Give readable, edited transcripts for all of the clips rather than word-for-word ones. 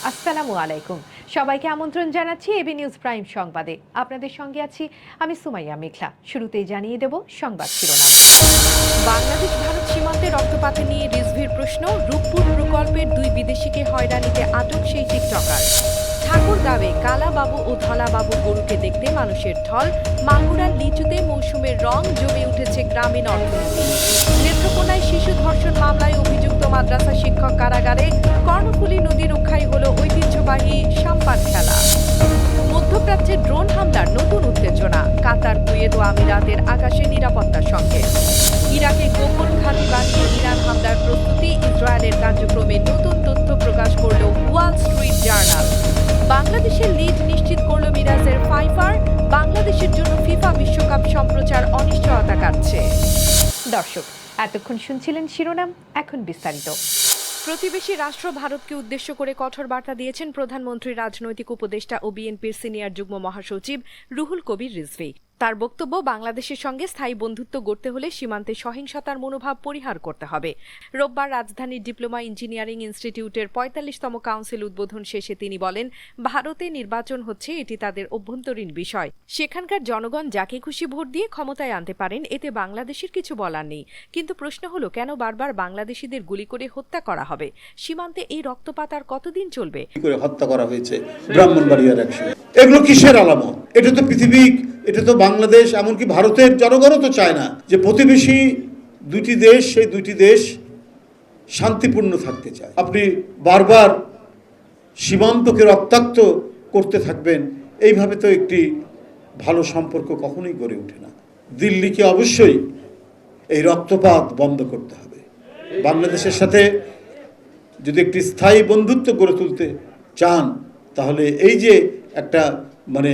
আসসালামু আলাইকুম। সবাইকে আমন্ত্রণ জানাচ্ছি এবি নিউজ প্রাইম সংবাদে। আপনাদের সঙ্গে আছি আমি সুমাইয়া মেঘলা। শুরুতেই জানিয়ে দেব সংবাদ শিরোনাম। বাংলাদেশ ভারত সীমান্তে রক্তপাতে নিয়ে রিজভির প্রশ্ন, রূপপুর প্রকল্পের দুই বিদেশিকে হয়রানিতে আটক সেই টিকটকার। ঠাকুরগাঁওয়ে কালাবাবু ও ধলাবাবু গরুকে দেখতে মানুষের ঢল, মাগুরার লিচুতে মৌসুমের রং, জমে উঠেছে গ্রামীণ অর্থনীতি। নেত্রকোনায় শিশু ধর্ষণ মামলায় অভিযুক্ত মাদ্রাসা শিক্ষক কারাগারে, কর্ণফুলী নদী রক্ষায় হল ঐতিহ্যবাহী সাম্পান খেলা। মধ্যপ্রাচ্যে ড্রোন হামলার নতুন উত্তেজনা, কাতার, কুয়েত ও আমিরাতের আকাশে নিরাপত্তা সংকেত। ইরাকে গোপন ঘাঁটি বানিয়ে ইরান হামলার প্রস্তুতি, ইসরায়েলের কার্যক্রমে নতুন তথ্য প্রকাশ করল ওয়াল স্ট্রিট জার্নাল। বাংলাদেশের লিড নিশ্চিত করল মিরাজের ফাইফার, বাংলাদেশের জন্য ফিফা বিশ্বকাপ সম্প্রচার অনিশ্চয়তা কাটছে। দর্শক, এতক্ষণ শুনছিলেন শিরোনাম, এখন বিস্তারিত। প্রতিবেশী রাষ্ট্র ভারতকে উদ্দেশ্য করে কঠোর বার্তা দিয়েছেন প্রধানমন্ত্রী, রাজনৈতিক উপদেষ্টা ও বিএনপির সিনিয়র যুগ্ম মহাসচিব রুহুল কবির রিজভী। তার বক্তব্য, বাংলাদেশের সঙ্গে স্থায়ী বন্ধুত্ব গড়তে হলে সীমান্তে সহিংসতার মনোভাব পরিহার করতে হবে। রোববার রাজধানীর ডিপ্লোমা ইঞ্জিনিয়ারিং ইনস্টিটিউটের ৪৫তম কাউন্সিল উদ্বোধন শেষে তিনি বলেন, ভারতে নির্বাচন হচ্ছে, এটি তাদের অভ্যন্তরীণ বিষয়। সেখানকার জনগণ যাকে খুশি ভোট দিয়ে ক্ষমতায় আনতে পারেন, এতে বাংলাদেশের কিছু বলার নেই। কিন্তু প্রশ্ন হলো, কেন বারবার বাংলাদেশিদের গুলি করে হত্যা করা হবে? সীমান্তে এই রক্তপাত আর কতদিন চলবে? হত্যা করা হয়েছে ব্রাহ্মণবাড়িয়ার একশনে। এগুলো কিসের আলামত? এটা তো পৃথিবী, এটা তো বাংলাদেশ, এমনকি ভারতের জনগণও তো চায় না যে প্রতিবেশী দুটি দেশ, সেই দুটি দেশ শান্তিপূর্ণ থাকতে চায়। আপনি বারবার সীমান্তকে রক্তাক্ত করতে থাকবেন, এইভাবে তো একটি ভালো সম্পর্ক কখনোই গড়ে ওঠে না। দিল্লিকে অবশ্যই এই রক্তপাত বন্ধ করতে হবে। বাংলাদেশের সাথে যদি একটি স্থায়ী বন্ধুত্ব গড়ে তুলতে চান, তাহলে এই যে একটা মানে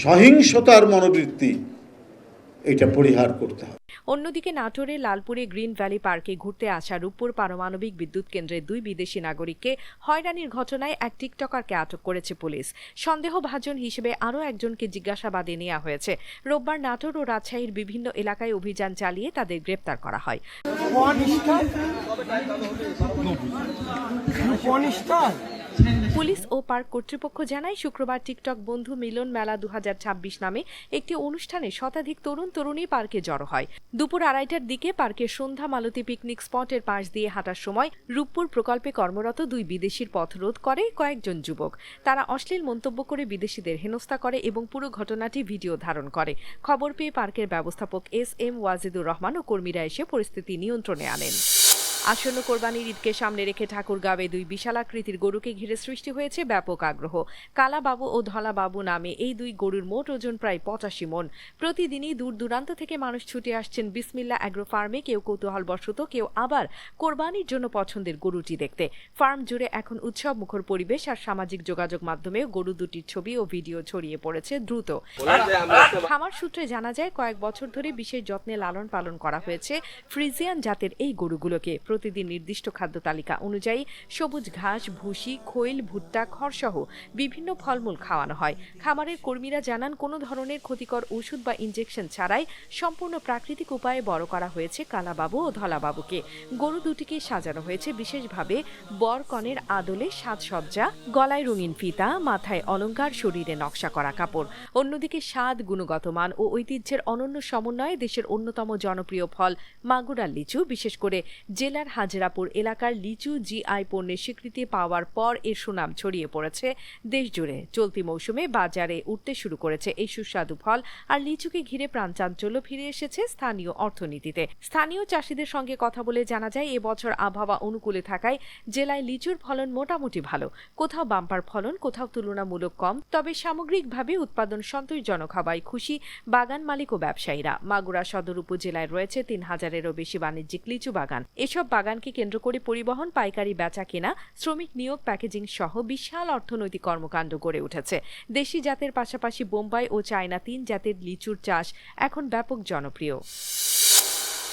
সহিংসতার মনোবৃত্তি, এটা পরিহার করতে হবে। অন্যদিকে নাটোরের লালপুরে গ্রিন ভ্যালি পার্কে ঘুরতে আসা রূপপুর পারমাণবিক বিদ্যুৎ কেন্দ্রের দুই বিদেশি নাগরিককে হয়রানির ঘটনায় এক টিকটকারকে আটক করেছে পুলিশ। সন্দেহভাজন হিসেবে আরও একজনকে জিজ্ঞাসাবাদে নেওয়া হয়েছে। রোববার নাটোর ও রাজশাহীর বিভিন্ন এলাকায় অভিযান চালিয়ে তাদের গ্রেপ্তার করা হয়। পুলিশ ও পার্ক কর্তৃপক্ষ জানায়, শুক্রবার টিকটক বন্ধু মিলন মেলা ২০২৬ নামে একটি অনুষ্ঠানে শতাধিক তরুণ তরুণী পার্কে জড়ো হয়। দুপুর ২:৩০টার দিকে পার্কের সন্ধ্যা মালতী পিকনিক স্পটের পাশ দিয়ে হাঁটার সময় রূপপুর প্রকল্পে কর্মরত দুই বিদেশির পথ রোধ করে কয়েকজন যুবক। তারা অশ্লীল মন্তব্য করে বিদেশিদের হেনস্থা করে এবং পুরো ঘটনাটি ভিডিও ধারণ করে। খবর পেয়ে পার্কের ব্যবস্থাপক এস.এম. ওয়াজিদুর রহমান ও কর্মীরা এসে পরিস্থিতি নিয়ন্ত্রণে আনেন। আসন্ন কোরবানির ঈদকে সামনে রেখে ঠাকুরগাঁওয়ে দুই বিশালাকৃতির গরুকে ঘিরে সৃষ্টি হয়েছে ব্যাপক আগ্রহ। কালাবাবু ও ধলাবাবু নামে এই দুই গরুর মোট ওজন প্রায় ৮৫ মণ। প্রতিদিনই দূর দূরান্ত থেকে মানুষ ছুটে আসছেন বিসমিল্লা অ্যাগ্রো ফার্মে, কেউ কৌতূহলবশত, কেউ আবার কোরবানির জন্য পছন্দের গরুটি দেখতে। ফার্ম জুড়ে এখন উৎসব মুখর পরিবেশ, আর সামাজিক যোগাযোগ মাধ্যমেও গরু দুটির ছবি ও ভিডিও ছড়িয়ে পড়েছে দ্রুত। খামার সূত্রে জানা যায়, কয়েক বছর ধরে বিশেষ যত্নে লালন পালন করা হয়েছে ফ্রিজিয়ান জাতের এই গরুগুলোকে। প্রতিদিন নির্দিষ্ট খাদ্য তালিকা অনুযায়ী সবুজ ঘাস, ভুসি, খৈল, ভুট্টা, খড়সহ বিভিন্ন ফলমূল খাওয়ানো হয়। খামারের কর্মীরা জানান, কোনো ধরনের ক্ষতিকর ওষুধ বা ইনজেকশন ছাড়াই সম্পূর্ণ প্রাকৃতিক উপায়ে বড় করা হয়েছে কালাবাবু ও ধলাবাবুকে। গরু দুটিকে সাজানো হয়েছে বিশেষভাবে বর কনের আদলে সাজসজ্জা, গলায় রঙিন ফিতা, মাথায় অলংকার, শরীরে নকশা করা কাপড়। অন্যদিকে স্বাদ, গুণগত মান ও ঐতিহ্যের অনন্য সমন্বয়ে দেশের অন্যতম জনপ্রিয় ফল মাগুরার লিচু, বিশেষ করে জেলার হাজরাপুর এলাকার লিচু জিআই পণ্যের স্বীকৃতি পাওয়ার পর এর সুনাম ছড়িয়ে পড়েছে দেশজুড়ে। চলতি মৌসুমে বাজারে উঠতে শুরু করেছে এই সুস্বাদু ফল, আর লিচুকে ঘিরে প্রাণচাঞ্চল্য ফিরে এসেছে স্থানীয় অর্থনীতিতে। স্থানীয় চাষিদের সঙ্গে কথা বলে জানা যায়, এবছর আবহাওয়া অনুকূলে থাকায় জেলায় লিচুর ফলন মোটামুটি ভালো। কোথাও বাম্পার ফলন, কোথাও তুলনামূলক কম, তবে সামগ্রিকভাবে উৎপাদন সন্তোষজনক হওয়ায় খুশি বাগান মালিক ও ব্যবসায়ীরা। মাগুরা সদর উপজেলায় রয়েছে ৩,০০০-এরও বেশি বাণিজ্যিক লিচু বাগান। এসব বাগানকে কেন্দ্র করে পরিবহন, পাইকারি বেচা কেনা, শ্রমিক নিয়োগ, প্যাকেজিং সহ বিশাল অর্থনৈতিক কর্মকাণ্ড গড়ে উঠেছে। দেশি জাতের পাশাপাশি বোম্বাই ও চায়না ৩ জাতের লিচুর চাষ এখন ব্যাপক জনপ্রিয়।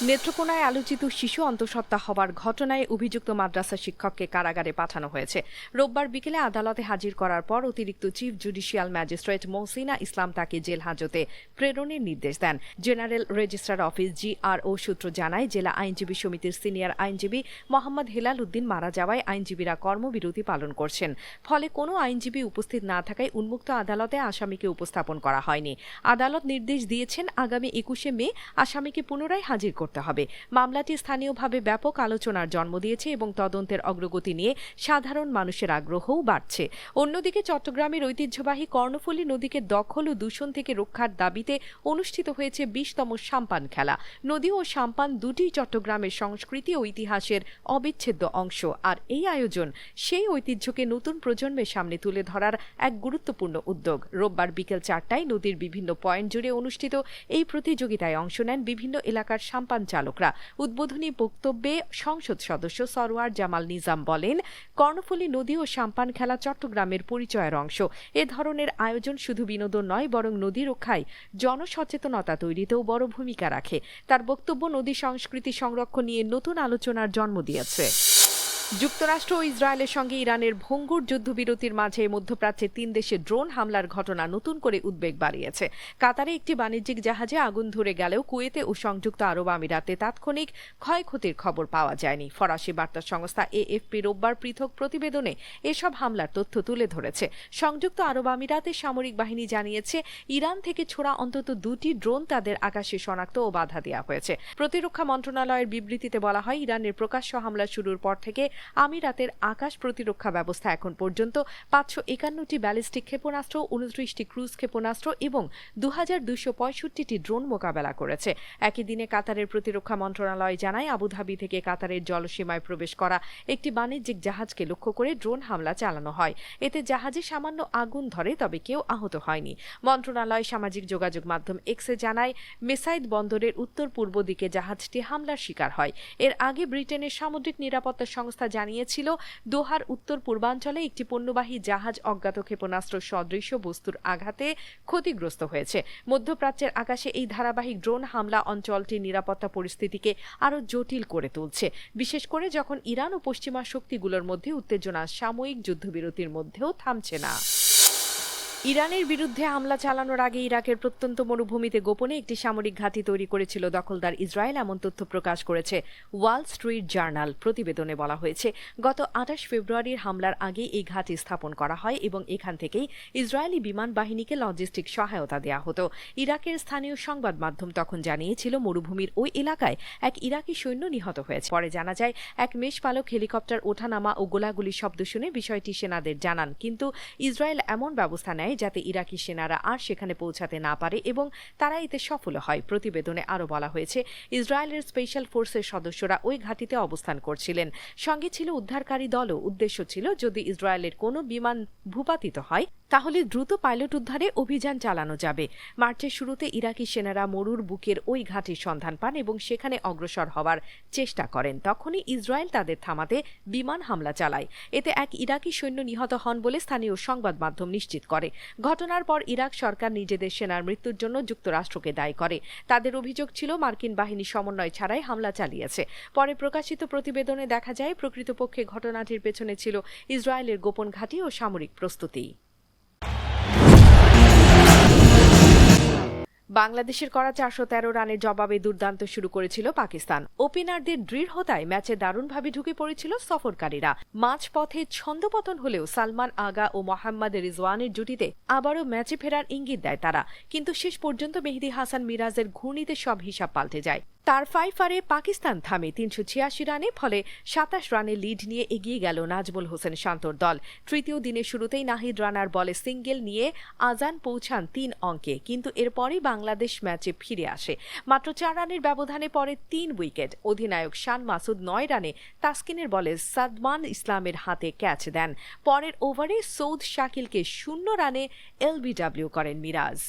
নেত্রকোনায় আলোচিত শিশু অন্তঃসত্ত্বা হওয়ার ঘটনায় অভিযুক্ত মাদ্রাসা শিক্ষককে কারাগারে পাঠানো হয়েছে। রোববার বিকেলে আদালতে হাজির করার পর অতিরিক্ত চিফ জুডিশিয়াল ম্যাজিস্ট্রেট মহসিনা ইসলাম তাকে জেল হাজতে প্রেরণের নির্দেশ দেন। জেনারেল রেজিস্ট্রার অফিস জিআরও সূত্র জানায়, জেলা আইনজীবী সমিতির সিনিয়র আইনজীবী মোহাম্মদ হেলাল উদ্দিন মারা যাওয়ায় আইনজীবীরা কর্মবিরতি পালন করছেন। ফলে কোনো আইনজীবী উপস্থিত না থাকায় উন্মুক্ত আদালতে আসামিকে উপস্থাপন করা হয়নি। আদালত নির্দেশ দিয়েছেন, আগামী 21শে মে আসামিকে পুনরায় হাজির করতে হবে। মামলাটি স্থানীয়ভাবে ব্যাপক আলোচনার জন্ম দিয়েছে এবং তদন্তের অগ্রগতি নিয়ে সাধারণ মানুষের আগ্রহও বাড়ছে। অন্যদিকে চট্টগ্রামের ঐতিহ্যবাহী কর্ণফুলী নদীকে দখল ও দূষণ থেকে রক্ষার দাবিতে অনুষ্ঠিত হয়েছে 20তম সাম্পান খেলা। নদী ও সাম্পান দুটি চট্টগ্রামের সংস্কৃতি ও ইতিহাসের অবিচ্ছেদ্য অংশ, আর এই আয়োজন সেই ঐতিহ্যকে নতুন প্রজন্মের সামনে তুলে ধরার এক গুরুত্বপূর্ণ উদ্যোগ। রোববার বিকেল 4টায় নদীর বিভিন্ন পয়েন্ট জুড়ে অনুষ্ঠিত এই প্রতিযোগিতায় অংশ নেন বিভিন্ন এলাকার সাম্পান চালকরা। উদ্বোধনী বক্তব্যে সংসদ সদস্য সরওয়ার জামাল নিজাম বলেন, কর্ণফুলী নদী ও সাম্পান খেলা চট্টগ্রামের পরিচয়ের অংশ। এ ধরনের আয়োজন শুধু বিনোদন নয়, বরং নদী রক্ষায় জনসচেতনতা তৈরিতেও বড় ভূমিকা রাখে। তার বক্তব্য নদী সংস্কৃতি সংরক্ষণ নিয়ে নতুন আলোচনার জন্ম দিয়েছে। যুক্তরাষ্ট্র ও ইসরায়েলের সঙ্গে ইরানের ভঙ্গুর যুদ্ধবিরতির মাঝে মধ্যপ্রাচ্যে 3 দেশে ড্রোন হামলার ঘটনা নতুন করে উদ্বেগ বাড়িয়েছে। কাতারে একটি বাণিজ্যিক জাহাজে আগুন ধরে গেলেও কুয়েতে ও সংযুক্ত আরব আমিরাতে তাৎক্ষণিক ক্ষয়ক্ষতির খবর পাওয়া যায়নি। ফরাসি বার্তা সংস্থা এএফপি রোববার পৃথক প্রতিবেদনে এসব হামলার তথ্য তুলে ধরেছে। সংযুক্ত আরব আমিরাতের সামরিক বাহিনী জানিয়েছে, ইরান থেকে ছোড়া অন্তত 2টি ড্রোন তাদের আকাশে শনাক্ত ও বাধা দেওয়া হয়েছে। প্রতিরক্ষা মন্ত্রণালয়ের বিবৃতিতে বলা হয়, ইরানের প্রকাশ্য হামলা শুরুর পর থেকে আমিরাতের আকাশ প্রতিরক্ষা ব্যবস্থা এখন পর্যন্ত 551টি ব্যালিস্টিক ক্ষেপণাস্ত্র, 29টি ক্রুজ ক্ষেপণাস্ত্র এবং 2265টি ড্রোন মোকাবেলা করেছে। একই দিনে কাতারের প্রতিরক্ষা মন্ত্রণালয় জানায়, আবুধাবি থেকে কাতারের জলসীমায় প্রবেশ করা একটি বাণিজ্যিক জাহাজকে লক্ষ্য করে ড্রোন হামলা চালানো হয়। এতে জাহাজে সামান্য আগুন ধরে, তবে কেউ আহত হয়নি। মন্ত্রণালয় সামাজিক যোগাযোগ মাধ্যম এক্সে জানায়, মেসাইদ বন্দরের উত্তর পূর্ব দিকে জাহাজটি হামলার শিকার হয়। এর আগে ব্রিটেনের সামুদ্রিক নিরাপত্তা সংস্থা জানিয়েছিল, দোহার উত্তর পূর্বাঞ্চলে একটি পণ্যবাহী জাহাজ অজ্ঞাত ক্ষেপণাস্ত্র সদৃশ বস্তুর আঘাতে ক্ষতিগ্রস্ত হয়েছে। মধ্যপ্রাচ্যের আকাশে এই ধারাবাহিক ড্রোন হামলা অঞ্চলটির নিরাপত্তা পরিস্থিতিকে আরও জটিল করে তুলছে, বিশেষ করে যখন ইরান ও পশ্চিমা শক্তিগুলোর মধ্যে উত্তেজনা সাময়িক যুদ্ধবিরতির মধ্যেও থামছে না। ইরানের বিরুদ্ধে হামলা চালানোর আগে ইরাকের প্রত্যন্ত মরুভূমিতে গোপনে একটি সামরিক ঘাঁটি তৈরি করেছিল দখলদার ইসরায়েল, এমন তথ্য প্রকাশ করেছে ওয়াল স্ট্রিট জার্নাল। প্রতিবেদনে বলা হয়েছে, গত 28 ফেব্রুয়ারির হামলার আগে এই ঘাঁটি স্থাপন করা হয় এবং এখান থেকেই ইসরায়েলি বিমান বাহিনীকে লজিস্টিক সহায়তা দেওয়া হতো। ইরাকের স্থানীয় সংবাদ মাধ্যম তখন জানিয়েছিল, মরুভূমির ওই এলাকায় এক ইরাকি সৈন্য নিহত হয়েছে। পরে জানা যায়, এক মেষপালক হেলিকপ্টার ওঠানামা ও গোলাগুলির শব্দ শুনে বিষয়টি সেনাদের জানান, কিন্তু ইসরায়েল এমন ব্যবস্থা নেয় যাতে ইরাকি সেনারা আর সেখানে পৌঁছাতে না পারে এবং তারা এতে সফল হয়। প্রতিবেদনে আরও বলা হয়েছে, ইসরায়েলের স্পেশাল ফোর্সের সদস্যরা ওই ঘাঁটিতে অবস্থান করছিলেন। সঙ্গে ছিল উদ্ধারকারী দলও। উদ্দেশ্য ছিল, যদি ইসরায়েলের কোনো বিমান ভূপাতিত হয় তাহলে দ্রুত পাইলট উদ্ধারে অভিযান চালানো যাবে। মার্চের শুরুতে ইরাকি সেনারা মরুর বুকের ওই ঘাঁটির সন্ধান পান এবং সেখানে অগ্রসর হওয়ার চেষ্টা করেন। তখনই ইসরায়েল তাদের থামাতে বিমান হামলা চালায়। এতে এক ইরাকি সৈন্য নিহত হন বলে স্থানীয় সংবাদ মাধ্যম নিশ্চিত করে। ঘটনার পর ইরাক সরকার নিজেদের সেনার মৃত্যুর জন্য যুক্তরাষ্ট্রকে দায়ী করে। তাদের অভিযোগ ছিল, মার্কিন বাহিনী সমন্বয় ছাড়াই হামলা চালিয়েছে। পরে প্রকাশিত প্রতিবেদনে দেখা যায়, প্রকৃতপক্ষে ঘটনাটির পেছনে ছিল ইসরায়েলের গোপন ঘাঁটি ও সামরিক প্রস্তুতি। বাংলাদেশের করা 413 রানের জবাবে দুর্দান্ত শুরু করেছিল পাকিস্তান। ওপেনারদের দৃঢ়তায় ম্যাচে দারুণভাবে ঢুকে পড়েছিল সফরকারীরা। মাঝপথে ছন্দপতন হলেও সালমান আগা ও মোহাম্মদ রিজওয়ানের জুটিতে আবারও ম্যাচে ফেরার ইঙ্গিত দেয় তারা, কিন্তু শেষ পর্যন্ত মেহেদী হাসান মিরাজের ঘূর্ণিতে সব হিসাব পাল্টে যায়। তার 5 পাকিস্তান থামে 386 রানে, ফলে 27 রানে লিড নিয়ে এগিয়ে গেল নাজমুল হোসেন শান্তর দল। তৃতীয় দিনের শুরুতেই নাহিদ রানার বলে সিঙ্গেল নিয়ে আজান পৌঁছান 3 অঙ্কে, কিন্তু এরপরই বাংলাদেশ ম্যাচে ফিরে আসে। মাত্র 4 রানের ব্যবধানে পড়ে 3 উইকেট। অধিনায়ক শান মাসুদ 9 রানে তাসকিনের বলে সাদমান ইসলামের হাতে ক্যাচ দেন। পরের ওভারে সৌদ শাকিলকে 0 রানে এলবিডব্লিউ করেন মিরাজ।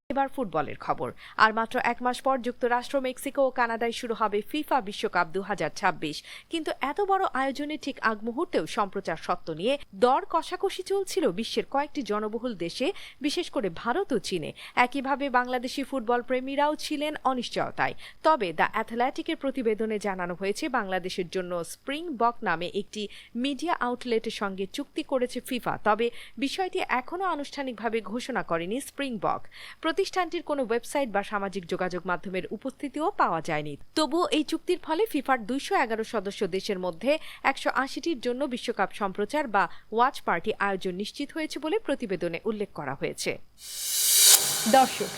এবার ফুটবলের খবর। আর মাত্র এক মাস পর যুক্তরাষ্ট্র, মেক্সিকো ও কানাডায় শুরু হবে ফিফা বিশ্বকাপ 2026। কিন্তু এত বড় আয়োজনে ঠিক আগ মুহূর্তেও সম্প্রচার সত্ত্ব নিয়ে দর কষাকষি চলছিল বিশ্বের কয়েকটি জনবহুল দেশে, বিশেষ করে ভারত ও চীনে। একইভাবে বাংলাদেশি ফুটবল প্রেমীরাও ছিলেন অনিশ্চয়তায়। তবে দ্য অ্যাথলেটিকের প্রতিবেদনে জানানো হয়েছে, বাংলাদেশের জন্য স্প্রিং বক নামে একটি মিডিয়া আউটলেটের সঙ্গে চুক্তি করেছে ফিফা। তবে বিষয়টি এখনও আনুষ্ঠানিকভাবে ঘোষণা করেনি স্প্রিং বক। প্রতিষ্ঠানটির কোনো ওয়েবসাইট বা সামাজিক যোগাযোগ মাধ্যমের উপস্থিতিও পাওয়া যায়নি। তবুও এই চুক্তির ফলে ফিফার 211 সদস্য দেশের মধ্যে 180টির জন্য বিশ্বকাপ সম্প্রচার বা ওয়াচ পার্টি আয়োজন নিশ্চিত হয়েছে বলে প্রতিবেদনে উল্লেখ করা হয়েছে। দর্শক,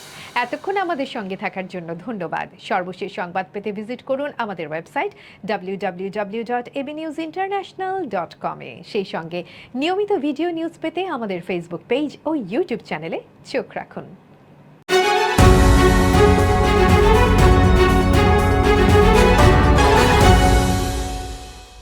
এতক্ষণ আমাদের সঙ্গে থাকার জন্য ধন্যবাদ। সর্বশেষ সংবাদ পেতে ভিজিট করুন আমাদের ওয়েবসাইট www.abnewsinternational.com এ। সেই সঙ্গে নিয়মিত ভিডিও নিউজ পেতে আমাদের ফেসবুক পেজ ও ইউটিউব চ্যানেলে চোখ রাখুন।